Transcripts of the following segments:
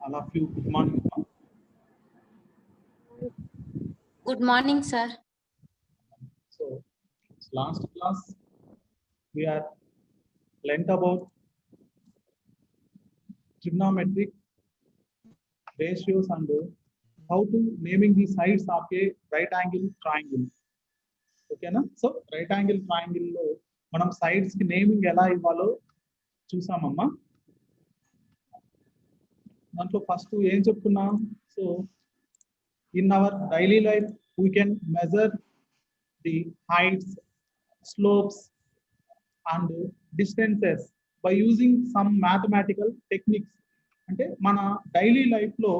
All of you, good morning. Good morning, sir. So, last class we are learnt about trigonometric ratios and how to naming the sides of a right angle triangle. Okay na? So, right angle triangle lo manam sides ki naming ela ivvalo చూసామమ్మా. దాంట్లో first ఏం చెప్పుకున్నాం? So in our daily life we can measure the heights, slopes and distances by using some mathematical techniques. అంటే మన daily life లో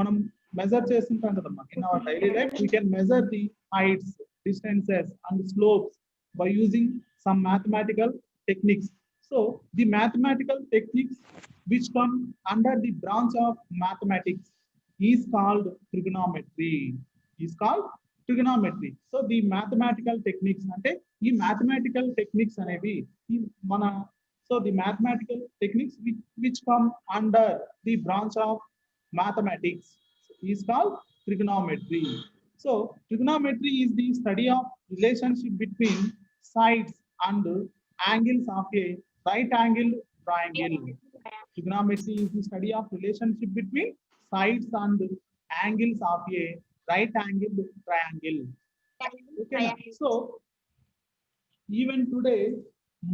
మనం measure చేస్తుంటాం కదమ్మా. In our daily life we can measure the heights, distances and slopes by using some mathematical techniques. So the mathematical techniques which come under the branch of mathematics is called trigonometry. Is called trigonometry. So the mathematical techniques అంటే ఈ mathematical techniques అనేవి మన so the mathematical techniques which come under the branch of mathematics is called trigonometry. So trigonometry is the study of relationship between sides and angles of a right angle triangle. Trigonometry is the study of relationship between sides and angles of a right angle triangle. Okay. So even today,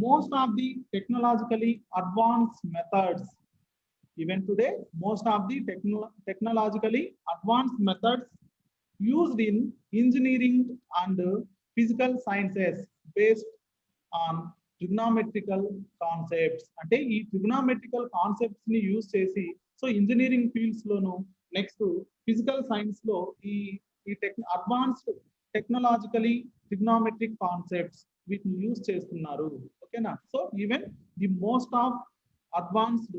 most of the technologically advanced methods, even today, most of the technologically advanced methods used in engineering and physical sciences based on trigonometrical concepts. అంటే ఈ trigonometrical concepts ని use చేసి so engineering fields లోను next physical science లో ఈ advanced technologically trigonometric concepts వీటిని use చేస్తున్నారు. ఓకేనా? So even the most of advanced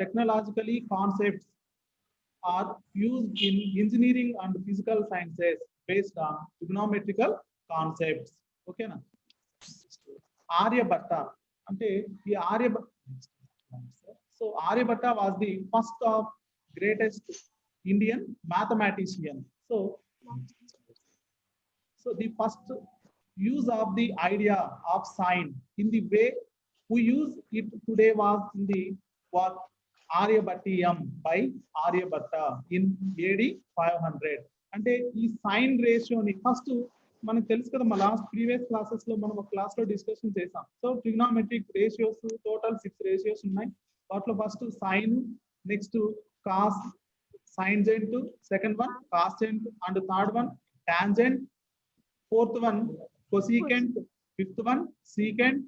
technologically concepts are used in engineering and physical sciences based on trigonometrical concepts. Okay na? Aryabhatta ante ee so Aryabhatta was the first of greatest Indian mathematician. So the first use of the idea of sign in the way we use it today was in the what Aryabhattiyam by Aryabhatta in AD 500. అంటే ఈ sign రేషియోని first మనకు తెలుసు కదా, మా last previous classes లో మనం ఒక class లో డిస్కషన్ చేసాం. So trigonometric ratios total 6 ratios ఉన్నాయి. వాటిలో ఫస్ట్ సైన్, నెక్స్ట్ కాస్ సైన్జెంట్, సెకండ్ వన్ కాస్జెంట్ and third one tangent, fourth one cosecant, fifth one secant,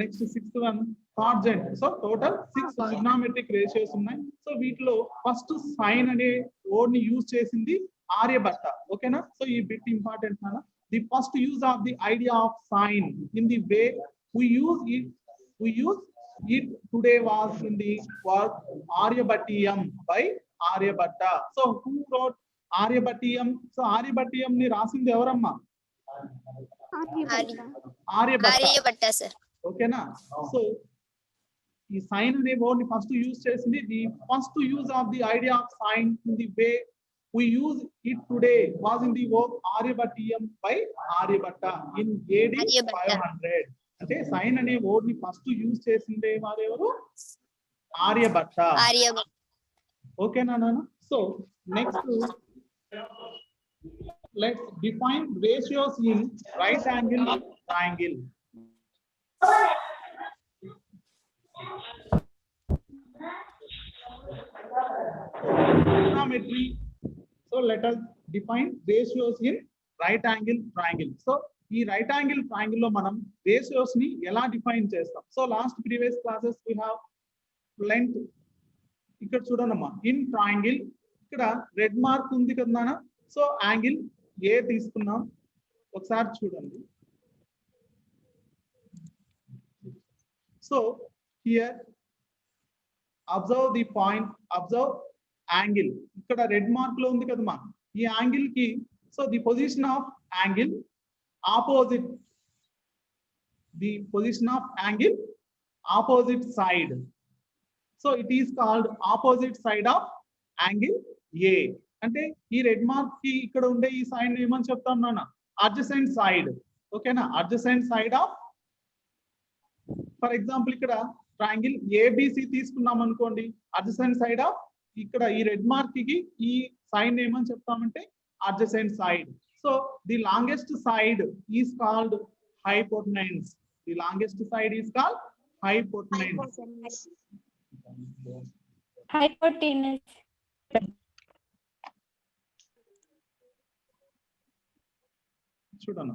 next sixth one cotangent. So total 6 trigonometric ratios ఉన్నాయి. So వీటిలో first sine అనే word ని use చేసింది ఆర్యభట్ట. ఓకేనా? సో ఈ బిట్ ఇంపార్టెంట్ నాన్న. The first use of the idea of sine in the way we use it today was in the word Aryabhattiyam by Aryabhatta. So who wrote Aryabhattiyam? So Aryabhattiyam ni rasindi evaramma? Aryabhatta sir. Okay na? So ఈ sine అనే word ని first use చేసింది. The first use of the idea of sine in the way we use it today was in the work Aryabhattiyam by Aryabhatta in AD 500. అంటే sign అనే word ని first use చేసిందే వారెవరు? ఆర్యభట్ట. ఓకేనా నాన్న? So next let's define ratios in right angle triangle. Trigonometry. So let us define ratios in right angle triangle. So ఈ right angle triangle లో మనం రేషియోస్ ని ఎలా డిఫైన్ చేస్తాం? So last previous classes we have length. ఇక్కడ చూడండమ్మా, in triangle ఇక్కడ red mark ఉంది కదా నాన్న. సో యాంగిల్ ఏ తీసుకున్నాం, ఒకసారి చూడండి. So here observe the point, observe angle. ఇక్కడ రెడ్ మార్క్ లో ఉంది కదమ్మా, ఈ యాంగిల్ కి so the position of angle opposite, the position of angle opposite side. So it is called opposite side of angle A. అంటే ఈ red mark కి ఇక్కడ ఉండే ఈ సైడ్ ఏమని చెప్తాం నాన్న, అడ్జసెంట్ సైడ్. ఓకేనా, adjacent side of, for example ఇక్కడ ట్రయాంగిల్ ఏబిసి తీసుకున్నాం అనుకోండి, అడ్జసెంట్ సైడ్ ఆఫ్, ఇక్కడ ఈ రెడ్ మార్క్ కి ఈ సైడ్ ఏమని చెప్తామంటే adjacent side. So the longest side is called hypotenuse. The longest side is called hypotenuse. Hypotenuse. చూడన్నా,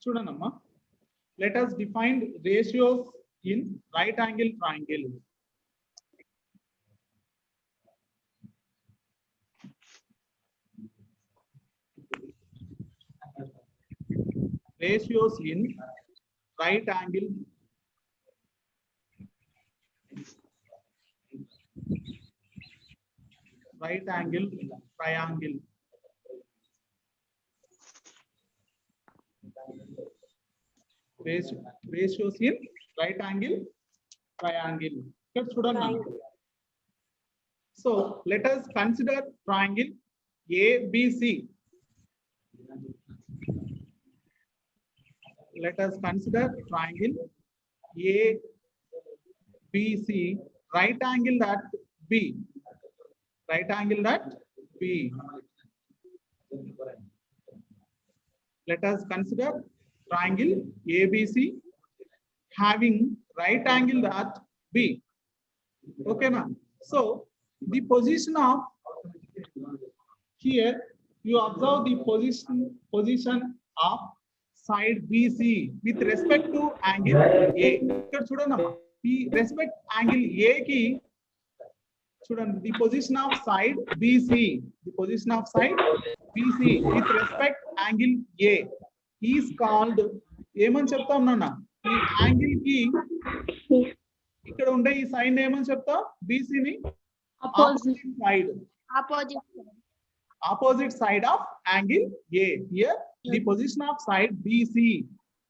చూడనమ్మా, let us define ratios in right angle triangle. Ratios in right angle triangle. Ratios in right angle triangle. ఇక్కడ చూడండి. So let us consider triangle ABC. Let us consider triangle ABC, right angle at B. Right angle at B. Let us consider triangle ABC having right angle at B. Okay now. So the position of here, you observe the position of side BC with respect to angle A. ఇక్కడ చూడండి, ఈ respect angle A కి చూడండి, the position of side BC, the position of side BC with respect angle A is called, ఏమని చెప్తాం నాన్న, ఈ angle కి ఇక్కడ ఉండే ఈ సైడ్ ఏమని చెప్తాం, BC ని opposite side of angle A. Here the position of side BC,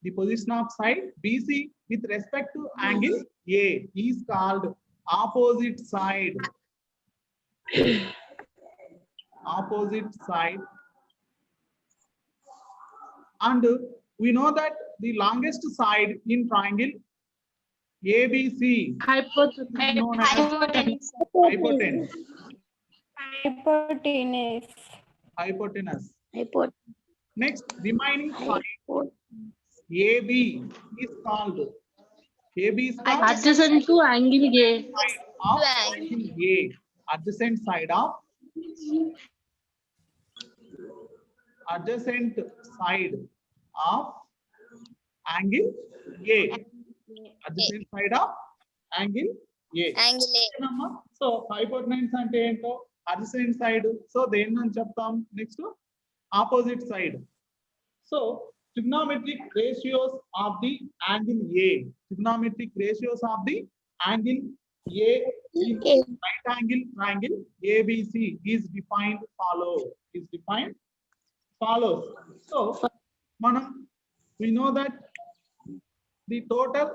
the position of side BC with respect to angle A is called opposite side. Opposite side. And we know that the longest side in triangle ABC known as hypotenuse. Next, remaining side AB is called adjacent to angle A. side of angle A. Adjacent side of angle A. Adjacent side of angle A. Angle A. So hypotenuse అంటే ఏంటో, adjacent side. So దేన్ని చెప్తాం, next opposite side. So trigonometric ratios of the angle A. Trigonometric ratios of the angle A in right angle triangle ABC is defined follows. So we know that the total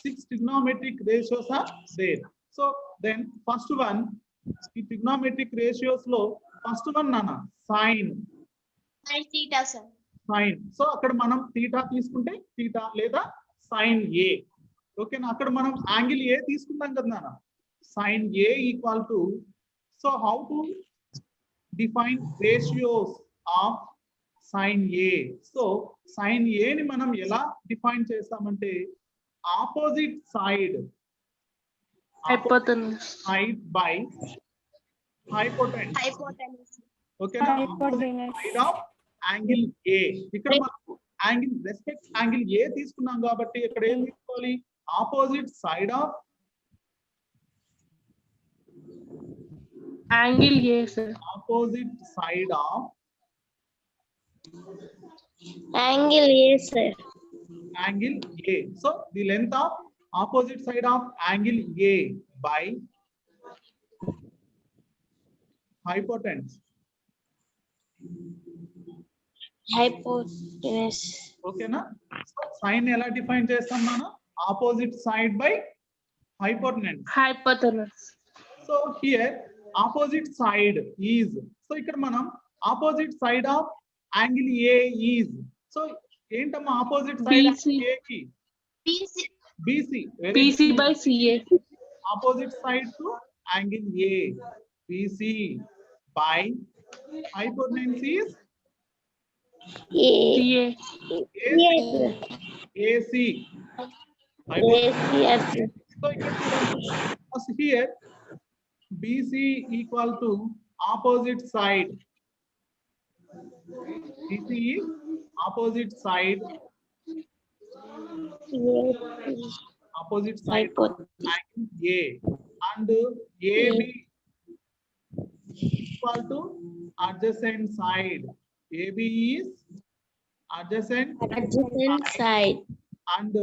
6 trigonometric ratios are there. So then first one, the trigonometric ratios lo first one nana sin. Theta sir. Sin. So అక్కడ మనం theta తీసుకుంటే theta లేదా sin A. ఓకేనా, అక్కడ మనం angle A తీసుకుంటాం కదా నాన్న, sin A equal to, so how to define ratios of sin A? So sin A ని మనం ఎలా డిఫైన్ చేస్తామంటే opposite side by hypotenuse. ఓకేనా, side of angle A. ఇక్కడ మనం యాంగిల్ రెస్పెక్ట్ యాంగిల్ A తీసుకున్నాం కాబట్టి ఇక్కడ ఏం తీసుకోవాలి, opposite side of Angle A, sir. opposite side of Angle A, sir. angle A. So the length of opposite side of angle A by hypotenuse. Hypotenuse. ఓకేనా? Sign ఎలా define చేస్తాం మనం? Opposite side by hypotenuse. Hypotenuse. So here opposite side is, so ఇక్కడ మనం opposite side of angle A is, so ఏంటమ్మా opposite side BC. ఏ కి? BC. BC. PC by CA. Opposite side to angle A, BC by hypotenuse is A. CA. AC. AC. So here BC equal to opposite side. BC is opposite side. Opposite side of angle A, and AB equal to adjacent side. AB is adjacent Adjacent side. and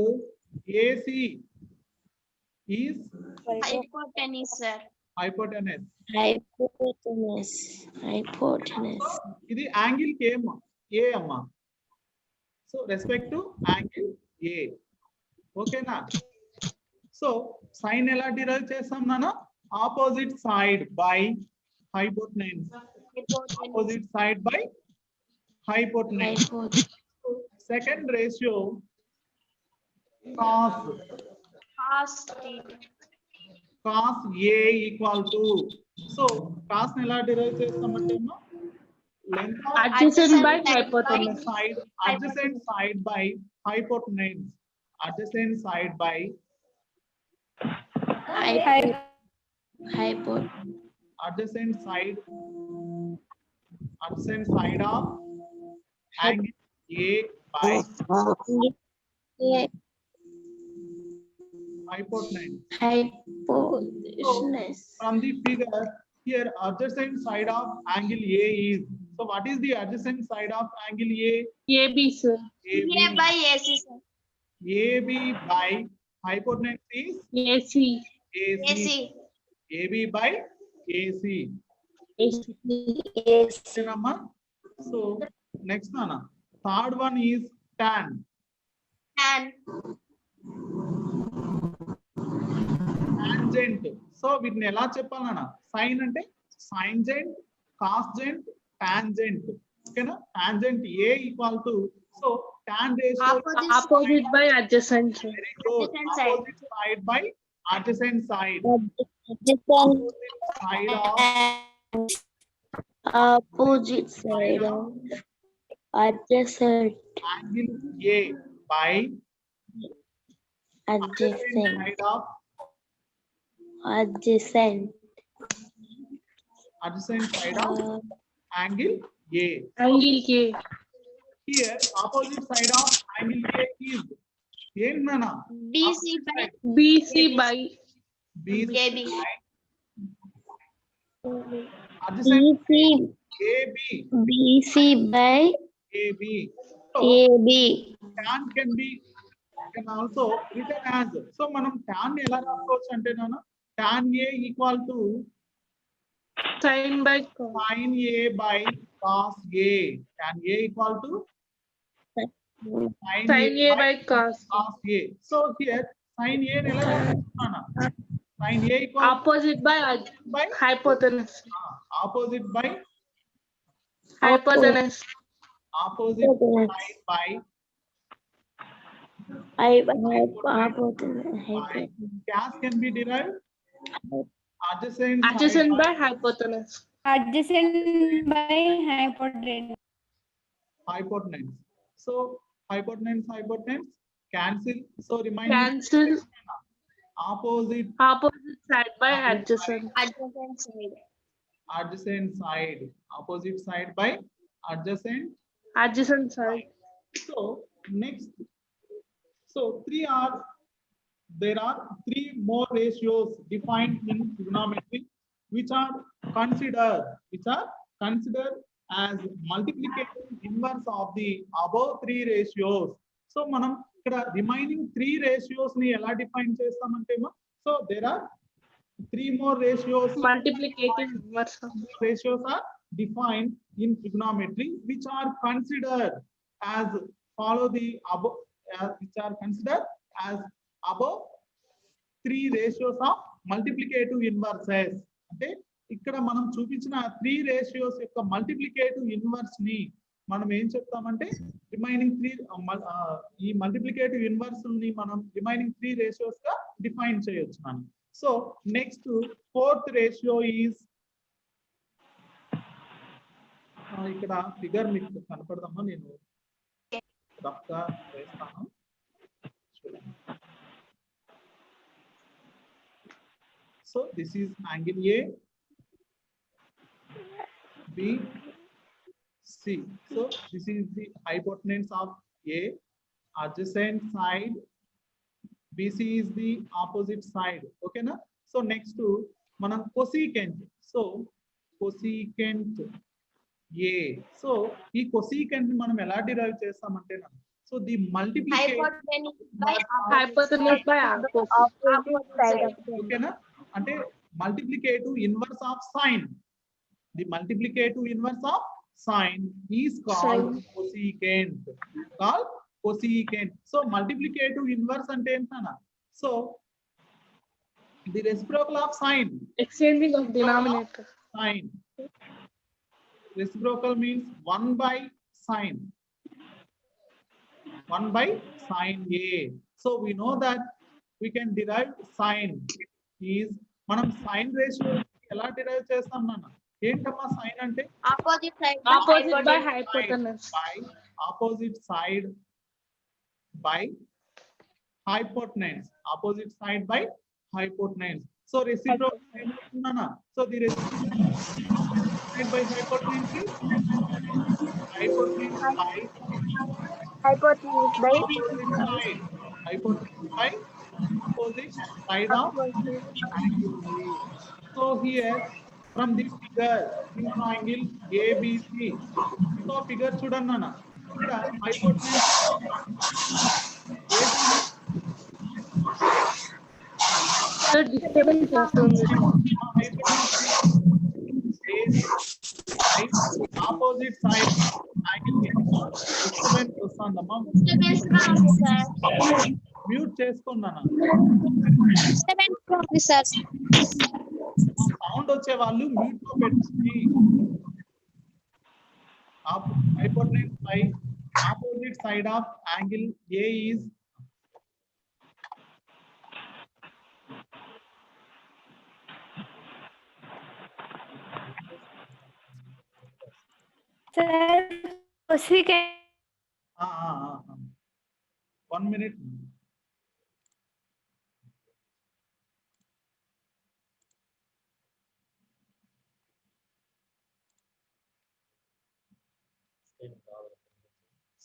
AC is Hypotenuse, sir. hypotenuse. Hypotenuse. Hypotenuse. ఇది angle కి ఏ అమ్మా. So respect to angle A. ఓకేనా? So sign ఎలా derive చేస్తాం నాన్న? Opposite side by hypotenuse. Opposite side by hypotenuse. Second ratio cos Cos theta. cos A equal to, so cos ని ఎలా derive చేస్తామంటే length of Adjacent by Adjacent hypotenuse. side, adjacent side by hypotenuse, adjacent side by adjacent side of angle A by hypotenuse. Hypotenuse. From the figure here, adjacent side of angle A is, so what is the adjacent side of angle A? AB, sir. AB, A by AC, sir. AB by hypotenuse is AC. AC. AC. AB by AC. AC. Namma? So next Nana, third one is tan. And Tangent. So వీటిని ఎలా చెప్పాలన్నా? Sign అంటే సైన్జెంట్, కాస్జెంట్, tangent. ఓకేనా? Tangent A equal to, so tan ratio Opposite by adjacent, sir. very good. Adjacent side. Opposite side by adjacent side. Adjacent Opposite side of opposite side of adjacent angle A by adjacent adjacent side of adjacent side of angle A. Angle K. Here opposite side of angle A is ఏంటన్నా? BC by BC by BC AB. by adjacent BC AB. BC by AB. So AB. tan can also written as, so మనం tan ని ఎలా రాసుకోవచ్చు అంటే నాన్న, tan A equal to sin by cos. sin A by cos A. Tan A equal to sin Sin A by cos. cos A. So here sin A ని ఎలా రాసుకుంటున్నాను? Sin A equal Opposite by by hypotenuse. opposite by Hypotenuse. opposite side by gas can be derived adjacent Adjacent side by hypotenuse. Adjacent by hypotenuse. hypotenuse. So hypotenuse cancel. So remind Cancel. opposite Opposite side by adjacent. Adjacent side. side, opposite side by adjacent. Adjacent side. So next, so there are three more ratios defined in trigonometry, which are which are considered as multiplicative inverse of the above three ratios. So మనం ఇక్కడ remaining 3 ratios ని ఎలా define చేస్తామంటే so there are 3 more ratios. Multiplicative inverse of Ratios are defined in trigonometry which are considered as follow the above which are considered as above 3 ratios of multiplicative inverses. అంటే ఇక్కడ మనం చూపించిన 3 ratios యొక్క multiplicative inverse ని మనం ఏం చెప్తామంటే remaining 3 ఈ మల్టిప్లికేటివ్ ఇన్వర్స్ ని మనం రిమైనింగ్ 3 ratios గా డిఫైన్ చేయొచ్చు మనం. So next fourth ratio is ఇక్కడ ఫిగర్ మీకు కనపడదమ్మా, నేను రఫ్ గా వేస్తాను చూడండి. So this is angle A B C. So this is the hypotenuse of A, adjacent side BC is the opposite side. Okay na? So next మనం cosecant. So cosecant A. So ఈ cosecant ని మనం ఎలా derive చేస్తామంటే so the multiplication Hypotenuse by hypotenuse by okay na? అంటే multiplicative inverse of sine. The multiplicative inverse of sine is called cosecant. Called cosecant. So multiplicative inverse ante entana? So the reciprocal of sine. exchanging of denominator. Sine. Reciprocal means 1 by sine. 1 by sine A. So we know that we can derive sine is మనం sine ratio ఎలా derive చేస్తాం నాన్న? ఏంటమ్మా sine అంటే? opposite side Opposite by hypotenuse. By opposite side by hypotenuse. Opposite side by hypotenuse. So reciprocal naana? So the reciprocal side by hypotenuse is hypotenuse by hypotenuse by opposite side. Hypotenuse by opposite side of angle A. So here from this figure in triangle ABC. So figure చూడండి నాన్న, ఇక్కడ hypotenuse So disturbance చేస్తుంది. opposite side angle disturbance వస్తుందమ్మా. disturbance గా ఉంది sir mute చేసుకున్నాను. disturbance గా ఉంది సార్ సౌండ్ వచ్చే వాళ్ళు మ్యూట్ లో పెట్టుకుని hypotenuse by opposite side of angle A is Sir, cosecant. 1 minute.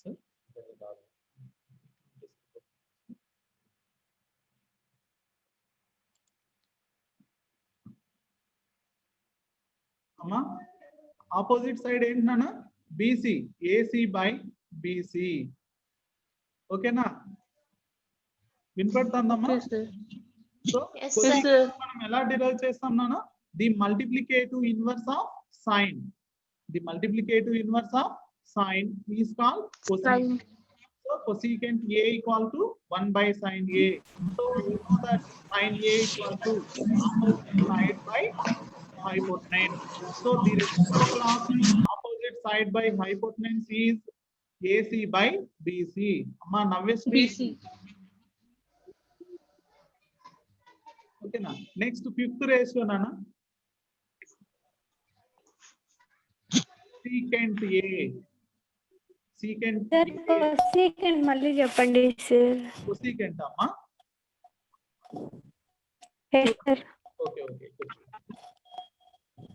Sir? అమ్మా ఆపోజిట్ సైడ్ ఏంటన్నా? బీసీ. AC by BC. ఓకేనా? వినపడుతుందమ్మా? Yes, sir. So Yes, cosecant sir. మనం ఎలా డిరైవ్ చేస్తాం నాన్న? The multiplicative inverse of sine. The multiplicative inverse of sine is called cosecant. Sine. So cosecant A equal to 1 by sin A. So we know that sin A equal to opposite side by hypotenuse. So the reciprocal of opposite side by hypotenuse is AC by BC. Amma Navesri. BC. Okay na. Next fifth ratio nana. Secant A. Secant Sir, A. cosecant మళ్ళీ చెప్పండి sir. Cosecant amma. Yes, sir. Okay, okay.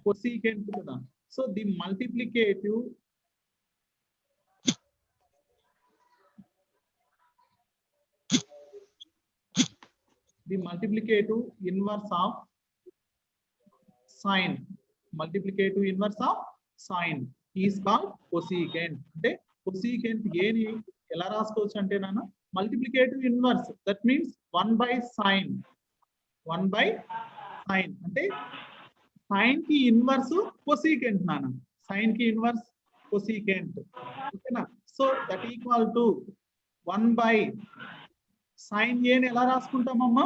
Cosecant kada. So the multiplicative inverse of sine. multiplicative inverse of sine is called cosecant. అంటే cosecant a ని ఎలా రాసుకోవచ్చు అంటే నాన్న multiplicative inverse, that means 1 by sine. 1 by sine అంటే sine కి inverse cosecant నాన్న, sine కి ఇన్వర్స్ cosecant. ఓకేనా? So that equal to 1 by sine a ని ఎలా రాసుకుంటామమ్మా?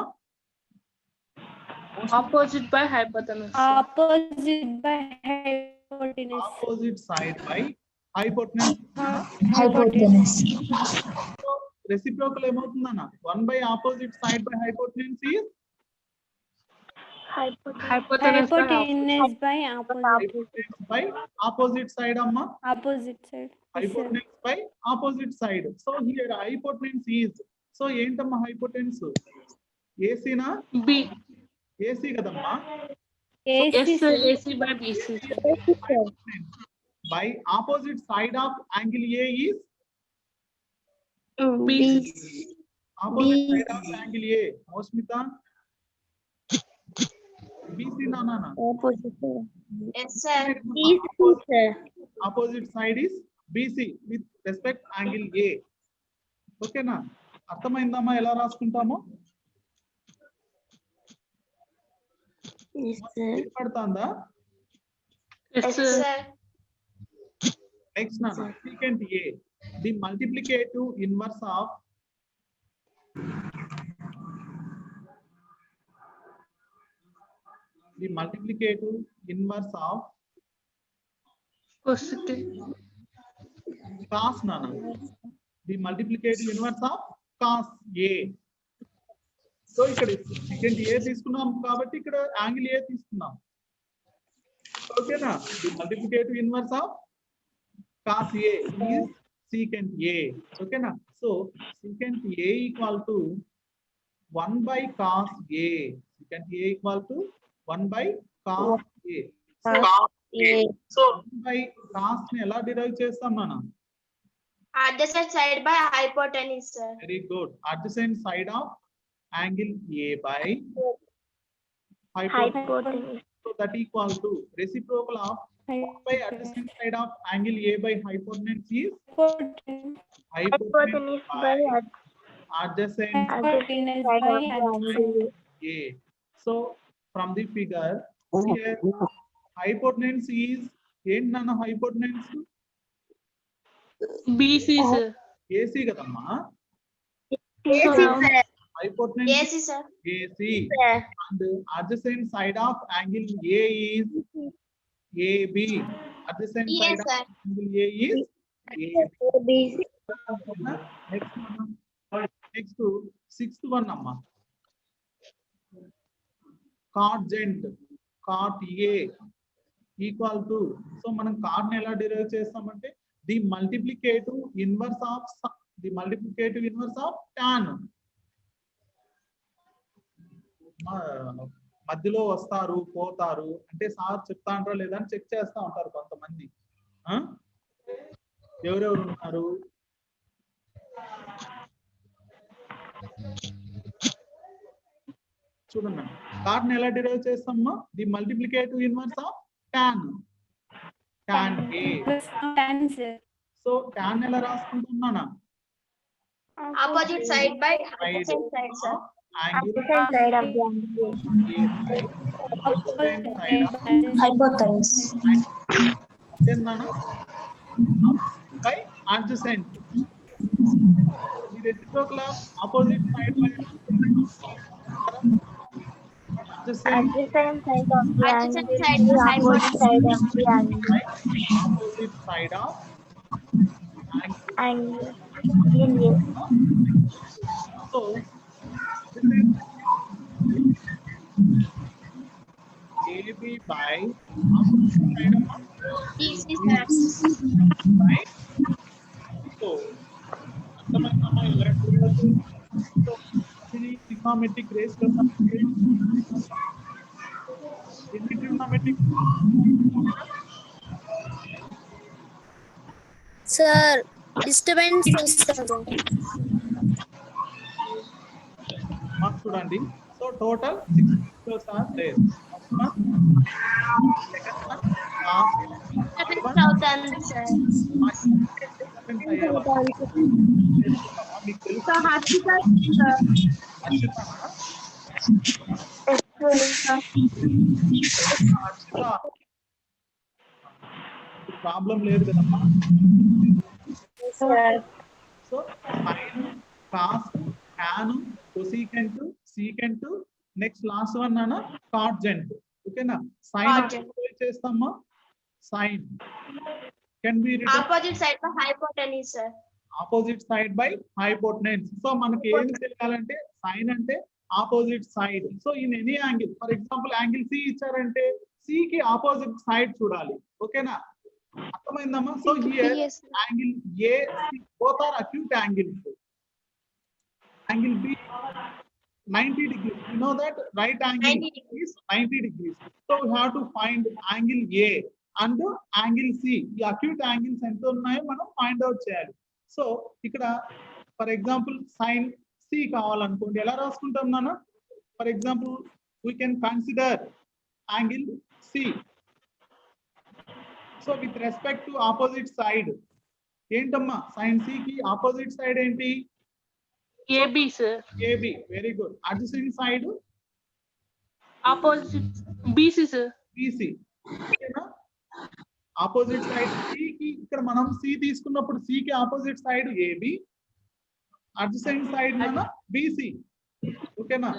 Opposite by hypotenuse. Opposite by hypotenuse. Opposite side by hypotenuse. Hypotenuse. So reciprocal ఏమవుతుందన్న? 1 by opposite side by hypotenuse is Hypotenuse by Hypotenuse by opposite. hypotenuse by opposite side amma. Opposite side. Yes, sir. Hypotenuse by opposite side. So here hypotenuse is, so ఏంటమ్మా hypotenuse? AC నా? B. AC కదమ్మా. AC, S sir. AC by BC. By opposite side of angle A is BC. opposite side of angle A. Mosmita? BC na na na. Yes, sir. Opposite side is BC with respect angle A. Okay na? అర్థమైందమ్మా ఎలా రాసుకుంటామో? పడుతుందా? Yes, Yes, sir. sir. Next na secant A, the multiplicative inverse of Cosecant. cos nana, the multiplicative inverse of cos A. So ఇక్కడ secant A తీసుకున్నాం కాబట్టి ఇక్కడ angle A తీసుకున్నాం. ఓకేనా? the multiplicative inverse of cos A is secant A. ఓకేనా? So secant A equal to 1 by cos A. Secant A equal to 1 by cos A. So 1 by cos ని ఎలా derive చేస్తాం మనం? Adjacent side by hypotenuse, sir. Very good. Adjacent side of angle A by hypotenuse. So that equal to reciprocal of 1 by adjacent side of angle A by hypotenuse is hypotenuse by adjacent Hypotenuse by hypotenuse. A. So from the figure here, hypotenuse is ఏంటి నాన్న hypotenuse? BC, sir. AC కదమ్మా. Yes, sir. Hypotenuse Yes, sir. AC and adjacent side of angle A is AB. Adjacent Yes, side of sir. angle A is AB. Next to sixth one amma. Cotangent cot A equal to, so మనం cot ని ఎలా derive చేస్తామంటే the multiplicative inverse of tan. మధ్యలో వస్తారు పోతారు అంటే sir చెప్తా అంటారా లేదా అని చెక్ చేస్తా ఉంటారు కొంతమంది. ఎవరెవరు ఉన్నారు? చూడండి కార్డ్ని ఎలా డిరైవ్ చేస్తామా? The multiplicative inverse of tan. tan A. Tan, sir. So tan ఎలా రాసుకుంటున్నానా? Opposite side by adjacent side, sir. Angle Side of the angle. Hypotenuse. by adjacent. The reciprocal of opposite side by adjacent Adjacent side of the angle. Adjacent side is opposite side of the angle. opposite side of Angle. so this is AB by opposite side of This is sir. right. So అర్థమైందమ్మా ఎలా చూడొచ్చు? So ఇది trigonometric race కదా. ఇది trigonometric Sir, disturbance marks చూడండి. So total 6 pictures are there. First one, second one, మీకు తెలుసు So Harshita, హర్షితనా? హర్షిత ప్రాబ్లం లేదు కదమ్మా. So sine, cos, tan, cosecant, secant, next last one అన్న కాట్జెంట్. ఓకేనా? సైన్ ఏం చేస్తామా? Sine can be written opposite side by hypotenuse, sir. Opposite side by hypotenuse. So మనకి ఏం తెలియాలంటే సైన్ అంటే opposite side. So in any angle, for example angle C ఇచ్చారంటే C కి ఆపోజిట్ సైడ్ చూడాలి. ఓకేనా? అర్థమైందమ్మా? So here angle A both are acute angles. Angle B 90 degrees. You know that right angle 90 is 90 degrees. So we have to find angle A and angle C. ఈ acute angles ఎంత ఉన్నాయో మనం find out చేయాలి. So ఇక్కడ for example sign C కావాలనుకోండి, ఎలా రాసుకుంటాం నాన్న? For example we can consider angle C. So with respect to opposite side ఏంటమ్మా? సైన్ C కి ఆపోజిట్ సైడ్ ఏంటి? AB, sir. AB. Very good. Adjacent side Opposite BC, sir. BC. ఓకేనా? Opposite side C కి ఇక్కడ మనం C తీసుకున్నప్పుడు C కి opposite side AB, adjacent side నాన్న BC. ఓకేనా?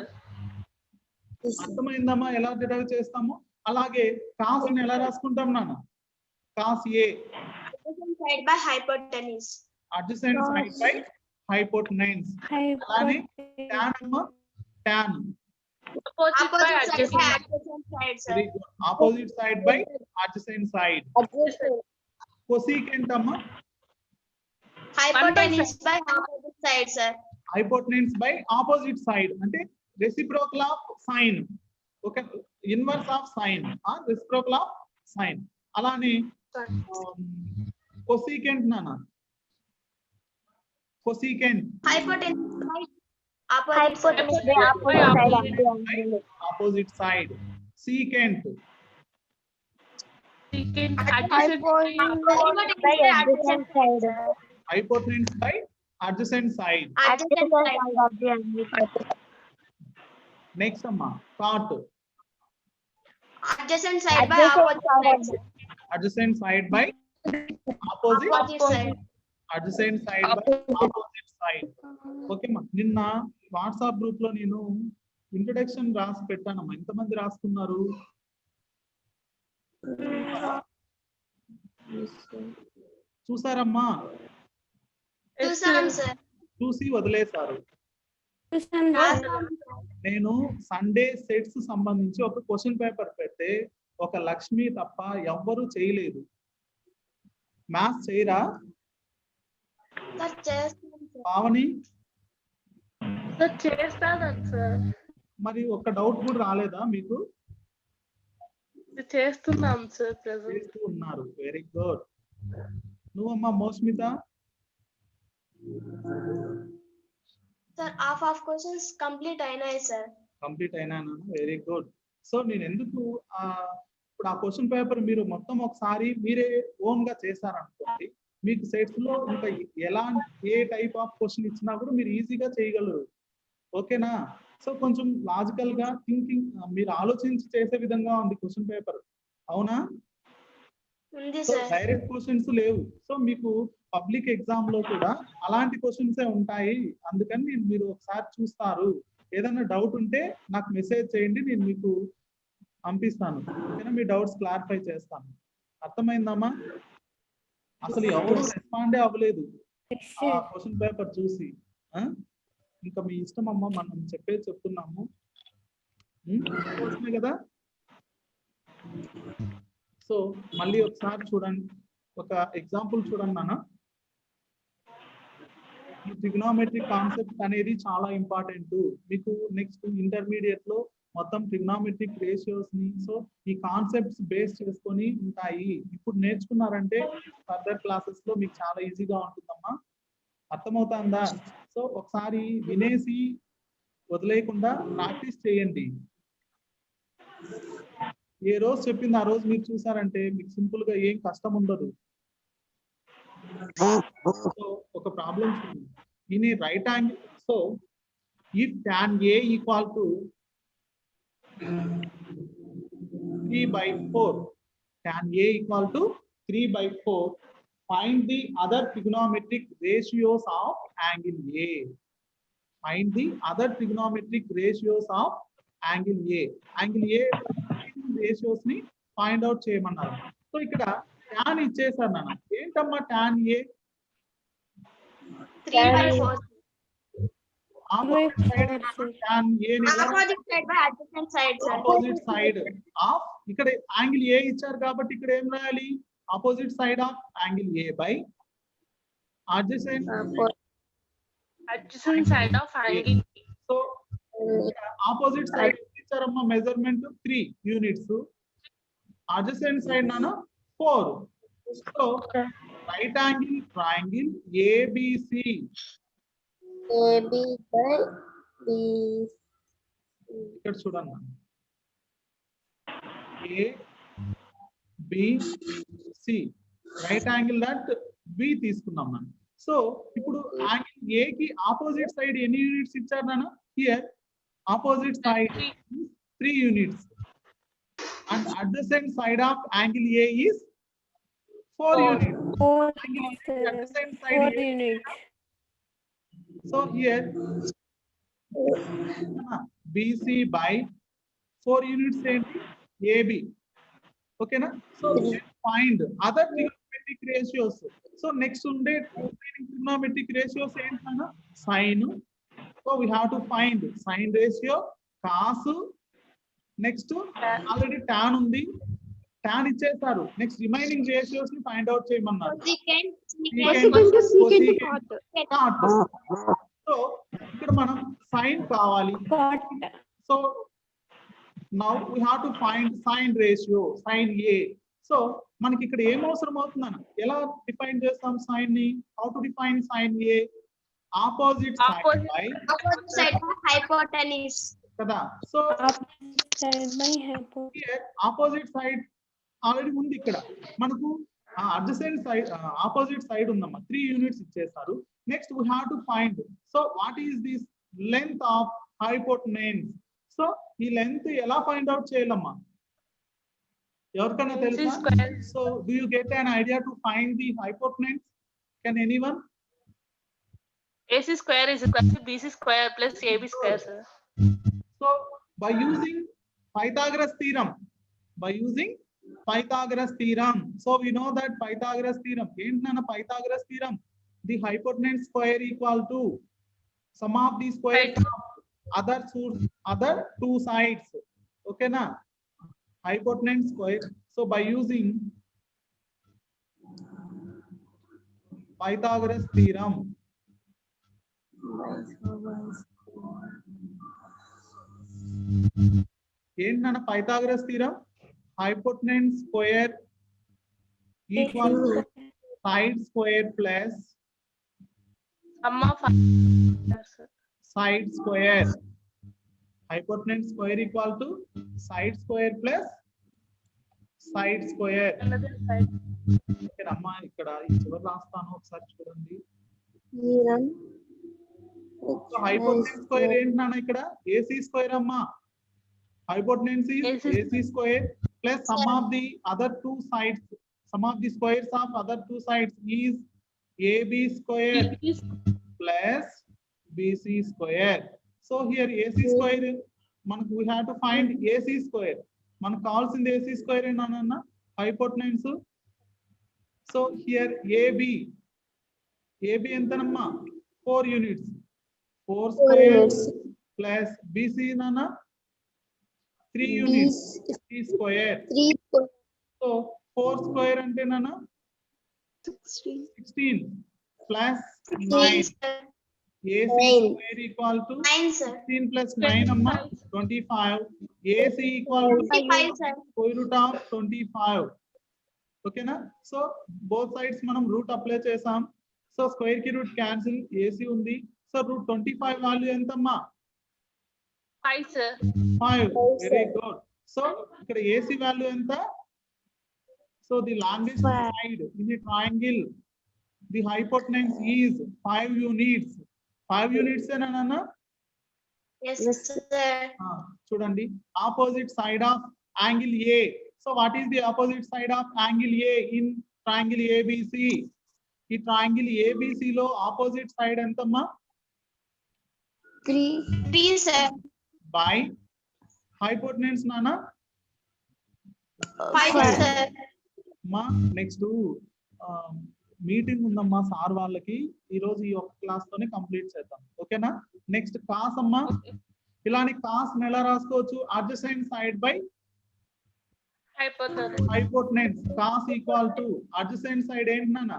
అర్థమైందమ్మా ఎలా డిరైవ్ చేస్తాము? అలాగే కాస్ ని ఎలా రాసుకుంటాం నాన్న? Cos A Opposite side by hypotenuse. Adjacent side by hypotenuse. అలానే టాన్ అమ్మా? Tan Opposite by Opposite side by adjacent. adjacent side, sir. Very good. Opposite side by adjacent side. Cosecant అమ్మా? Hypotenuse by opposite side, sir. Hypotenuse by opposite side అంటే reciprocal of sine. Okay, inverse of sine or reciprocal of sine. అలానే cosecant నాన్న? Cosecant Hypotenuse by opposite side. Opposite side. Secant Secant adjacent by Hypotenuse by adjacent side. Hypotenuse by adjacent side. Adjacent side. Next అమ్మా cot. Adjacent side by opposite side, sir. Adjacent side by opposite. Opposite side. Adjacent side by opposite side. Okay మా, నిన్న WhatsApp group లో నేను introduction రాసి పెట్టానమ్మా. ఎంతమంది రాసుకున్నారు? చూసారమ్మా? చూసాం, sir. చూసి వదిలేశారు. చూసాం రాసాం, sir. నేను సండే సెట్స్ సంబంధించి ఒక క్వశ్చన్ పేపర్ పెడితే ఒక లక్ష్మి తప్ప ఎవ్వరూ చేయలేదు. మ్యాథ్స్ చేయరా? Sir, చేస్తాం, sir. పావని Sir, చేస్తాను, sir. మరి ఒక డౌట్ కూడా రాలేదా మీకు? చేస్తున్నాం, sir, present. చేస్తూ ఉన్నారు. Very good. నువ్వమ్మా Mosmita? Sir, half of questions complete అయినాయి, sir. కంప్లీట్ అయినాను. Very good. సో నేను ఎందుకు ఇప్పుడు ఆ క్వశ్చన్ పేపర్ మీరు మొత్తం ఒకసారి మీరే ఓన్ గా చేశారనుకోండి, మీకు సెట్స్ లో ఇంకా ఎలా ఏ టైప్ ఆఫ్ క్వశ్చన్ ఇచ్చినా కూడా మీరు ఈజీగా చేయగలరు. ఓకేనా? సో కొంచెం లాజికల్ గా థింకింగ్ మీరు ఆలోచించి చేసే విధంగా ఉంది క్వశ్చన్ పేపర్. అవునా? ఉంది, సో sir. డైరెక్ట్ క్వశ్చన్స్ లేవు. సో మీకు పబ్లిక్ ఎగ్జామ్ లో కూడా అలాంటి క్వశ్చన్స్ ఉంటాయి. అందుకని మీరు ఒకసారి చూస్తారు. ఏదైనా డౌట్ ఉంటే నాకు మెసేజ్ చేయండి, నేను మీకు పంపిస్తాను. ఓకేనా? మీ డౌట్స్ క్లారిఫై చేస్తాను. అర్థమైందమ్మా? అసలు ఎవరు రెస్పాండే అవ్వలేదు ఆ క్వశ్చన్ పేపర్ చూసి. ఇంకా మీ ఇష్టం అమ్మా, మనం చెప్పేది చెప్తున్నాము. కోసమే కదా. సో మళ్ళీ ఒకసారి చూడండి, ఒక ఎగ్జాంపుల్ చూడండి నాన్న. ఈ ట్రిగ్నోమెట్రిక్ కాన్సెప్ట్ అనేది చాలా ఇంపార్టెంట్ మీకు. నెక్స్ట్ ఇంటర్మీడియట్ లో మొత్తం ట్రిగ్నోమెట్రిక్ రేషియోస్ ని, సో ఈ కాన్సెప్ట్స్ బేస్ చేసుకొని ఉంటాయి. ఇప్పుడు నేర్చుకున్నారంటే ఫర్దర్ క్లాసెస్ లో మీకు చాలా ఈజీగా ఉంటుందమ్మా. అర్థమవుతుందా? సో ఒకసారి వినేసి వదిలేయకుండా ప్రాక్టీస్ చేయండి. ఏ రోజు చెప్పింది ఆ రోజు మీరు చూసారంటే మీకు సింపుల్ గా ఏం కష్టం ఉండదు. So ఒక problem in a right angle. So if tan A equal to 3/4, tan A equal to 3/4, find the other trigonometric ratios of angle A. Find the other trigonometric ratios of angle A. Angle A ratios ni find out చేయమన్నారు. So ఇక్కడ tan ఇచ్చేసారు నాన్న. ఏంటమ్మా tan A? 3/4. Opposite side tan A ని Opposite side by adjacent side, sir. opposite side of ఇక్కడ angle A ఇచ్చారు కాబట్టి ఇక్కడ ఏం రాయాలి? Opposite side of angle A by adjacent Adjacent side of angle. so opposite side ఇచ్చారమ్మా measurement 3 units, adjacent side నానా 4. so right angle triangle ABC AB by B. ఇక్కడ చూడండి A B C right angle that B తీసుకున్నాం మనం. So ఇప్పుడు angle A కి opposite side ఎన్ని units ఇచ్చారు నాన్న? Here opposite side 3 units and adjacent side of angle A is 4 units. 4 Adjacent side A. units. So here BC by 4 units ఏంటి? AB. Okay na? So find other trigonometric ratios. So next ఉండే trigonometric ratios ఏంటన్నా? Sin. So we have to find sin ratio, cos. Next already tan ఉంది. Tan ఇచ్చేసారు. Next remaining ratios ని find out చేయమన్నారు. Cot. So ఇక్కడ మనం sine కావాలి. Cot. So now we have to find sine ratio, sine A. So మనకి ఇక్కడ ఏం అవసరం అవుతుందన్న? ఎలా డిఫైన్ చేస్తాం సైన్ ని? How to define sine A? Opposite side by Opposite side by hypotenuse. కదా. So Opposite side by hypotenuse. Here opposite side already ఉంది ఇక్కడ మనకు. అడ్జసెంట్ సైడ్ ఆపోజిట్ సైడ్ ఉందమ్మా, 3 యూనిట్స్ ఇచ్చేస్తారు. Next we have to find so what is this length of hypotenuse. So ఈ length ఎలా find out చేయాలమ్మా? ఎవరికైనా తెలుసా? So do you get an idea to find the hypotenuse? Can anyone? AC square is equal to BC square plus AB square, sir. So by using Pythagoras theorem, so we know that Pythagoras theorem, ఏంటన్నా Pythagoras theorem? The hypotenuse square equal to sum of the squares of other two sides. Okay na? Hypotenuse square. So by using Pythagoras theorem, ఏంటన్నా Pythagoras theorem? Hypotenuse square equal to side square plus Sum of sir. side square. Hypotenuse square equal to side square plus side square. Another side. ఇక్కడ అమ్మా ఇక్కడ ఈ చివరి రాస్తాను ఒకసారి చూడండి. Hypotenuse square ఏంటి నాన్న? ఇక్కడ AC స్క్వేర్ అమ్మా. Hypotenuse is AC square plus sum of the other two sides. Sum of the squares of other two sides is AB square plus BC square. So here AC square, we have to find AC square. మనకు కావాల్సింది AC square ఏనా? Hypotenuse. So here AB ఎంతనమ్మా? 4 units. 4 square plus BC నానా 3 units. 3 square. So 4 square అంటే నానా 16 plus 9. AC square equal to 9, sir. 16 plus 9 amma 25. AC equal to 25, sir. square root of 25. Okay na? So both sides మనం route apply చేసాం. So square కి root cancel, AC ఉంది. So root 25 value ఎంతమ్మా? 5, sir. 5. Very good. So ఇక్కడ AC value ఎంత? So the longest side in the triangle the hypotenuse is 5 units. 5 units ఏనా? Yes, Yes, sir. చూడండి, opposite side of angle A. So what is the opposite side of angle A in triangle ABC? ఈ triangle ABC లో opposite side ఎంతమ్మా? 3. 3, sir. By hypotenuse నానా? 5, sir. అమ్మా next meeting ఉందమ్మా sir వాళ్ళకి, ఈ రోజు ఈ ఒక్క క్లాస్ తోనే కంప్లీట్ చేద్దాం, ఓకేనా? నెక్స్ట్ కాస్ అమ్మా, ఇలాని కాస్ ఎలా రాసుకోవచ్చు? Adjacent side by hypotenuse. hypotenuse. Cos equal to adjacent side ఏంటి నాన్న?